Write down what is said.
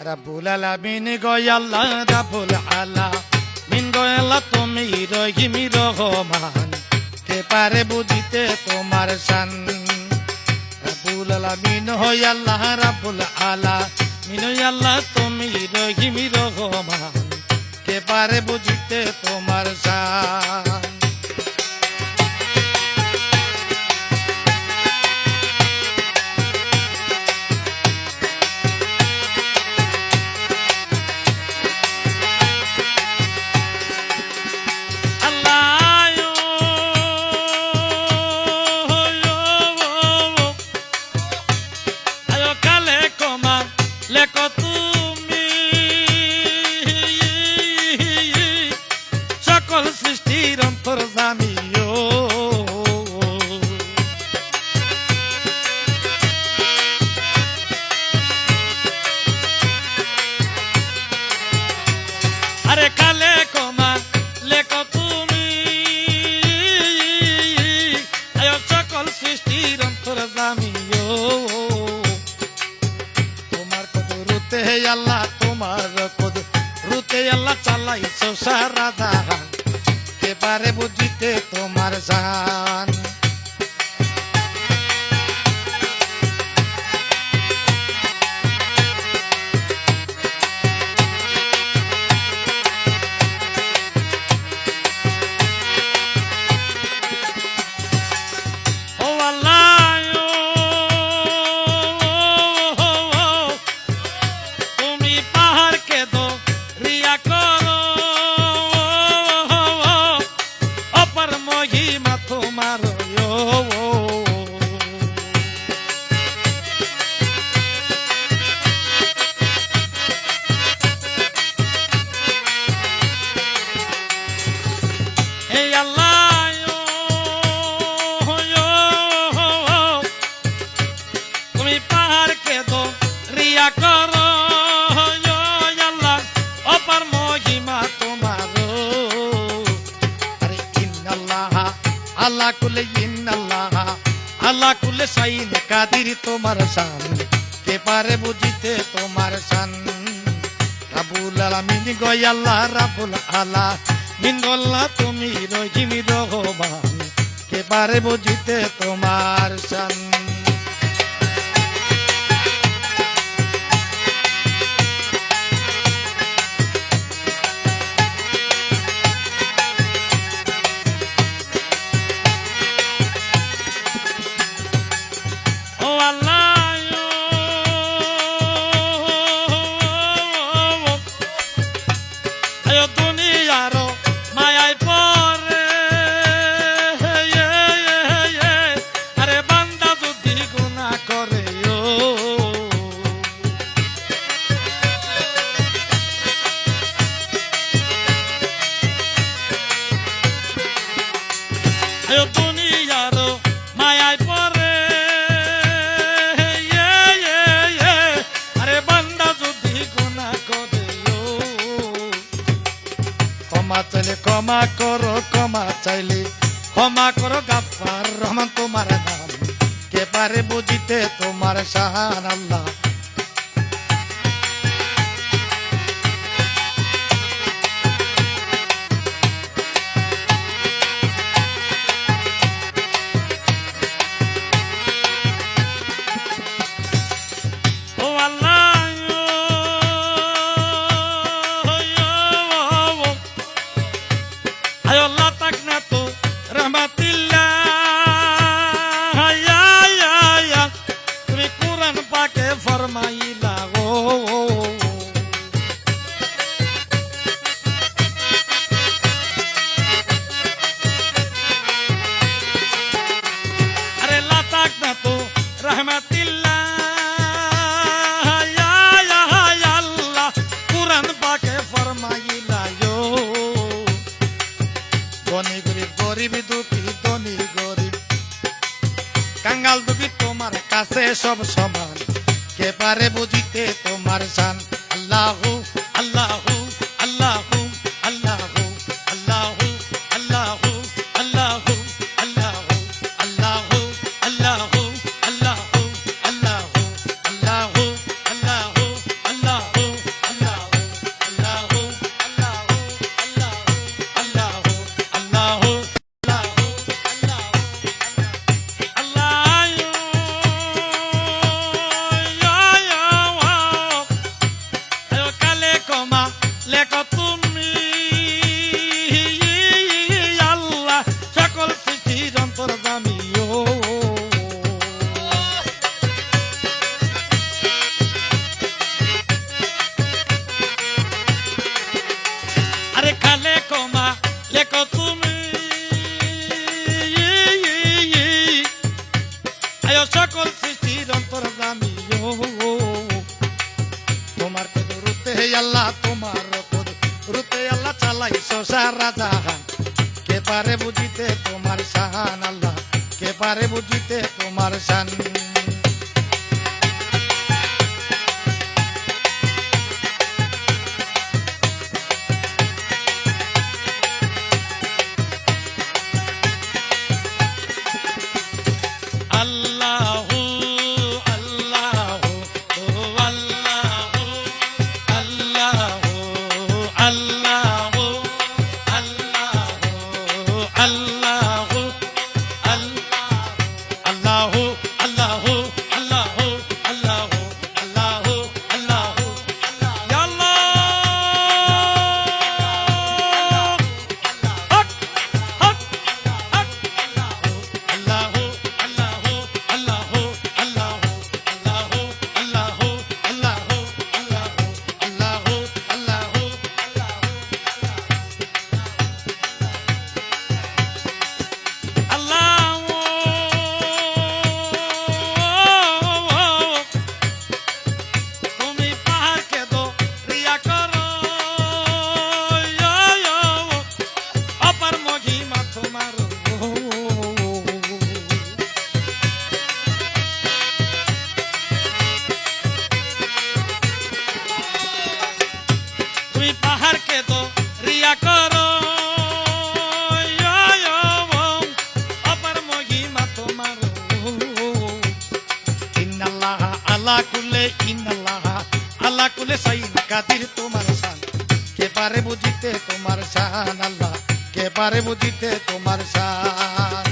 রাব্বুল আলামিন গো আল্লাহ রাব্বুল আলামিন গো আল্লাহ তুমি রহিম রহমান কে পারে বুঝিতে তোমার শান রাব্বুল আলামিন হই আল্লাহ রাব্বুল আলামিন হই আল্লাহ তুমি রহিম রহমান কে পারে বুঝিতে তোমার শান লেখো তুমি সকল সৃষ্টির অন্তর্যামী আরে কালে কমা লেখো তুমি সকল সৃষ্টির অন্তর্যামী আল্লাহ তোমার কুদরতে আল্লাহ চালাইছো সারা জাহান কে পারে বুঝিতে তোমার শান আল্লাহ কুলে ইন্নাল্লাহ আল্লাহ কুলে সাইন কাদির তোমার শান কে পারে বুঝিতে তোমার শান রাব্বুল আলামিন গো আল্লাহ রাব্বুল আলামিন গো আল্লাহ তুমি রহিম রহমান কে পারে বুঝিতে তোমার শান ক্ষমা করো ক্ষমা চাইলে ক্ষমা করো গাফফার রহমান তোমার নাম কে পারে বুঝিতে তোমার শান আল্লাহ কাঙ্গাল দুঃখী তোমার কাছে সব সমান কে পারে বুঝিতে তোমার শান আল্লাহু আল্লাহু আল্লাহু আল্লাহু আল্লাহু আল্লাহু আল্লাহু আল্লাহু আল্লাহু আল্লাহু আল্লাহু আল্লাহু আল্লাহু আল্লাহু আল্লাহু সকল সৃষ্টির অন্তর্যামী তোমার কুদরতে আল্লাহ, তোমার কুদরতে আল্লাহ চালাইছো সারা জাহান। কে পারে বুঝিতে তোমার শান আল্লাহ, কে পারে বুঝিতে তোমার শান। আল্লাহু আল্লাহু ও আল্লাহু আল্লাহু আল্লাহু আল্লাহু আল্লাহু আল্লাহু আল্লাহু আল্লাহু আল্লাহু আল্লাহু আল্লাহু ইয়া আল্লাহ হক হক হক আল্লাহু আল্লাহু আল্লাহু আল্লাহু আল্লাহু আল্লাহু আল্লাহু আল্লাহু আল্লাহু তুমি পাহাড়কে দো রিয়া করো অপার মহিমা তোমার তুমি পাহাড়কে দো রিয়া করো অপার মহিমা তোমার ইন্নাল্লাহ আলা কুল্লে ইন্নাল্লাহ আলা কুল্লে শাইইন কাদির তোমার শান। কে পারে বুঝিতে তোমার শান আল্লাহ, কে পারে বুঝিতে তোমার শান।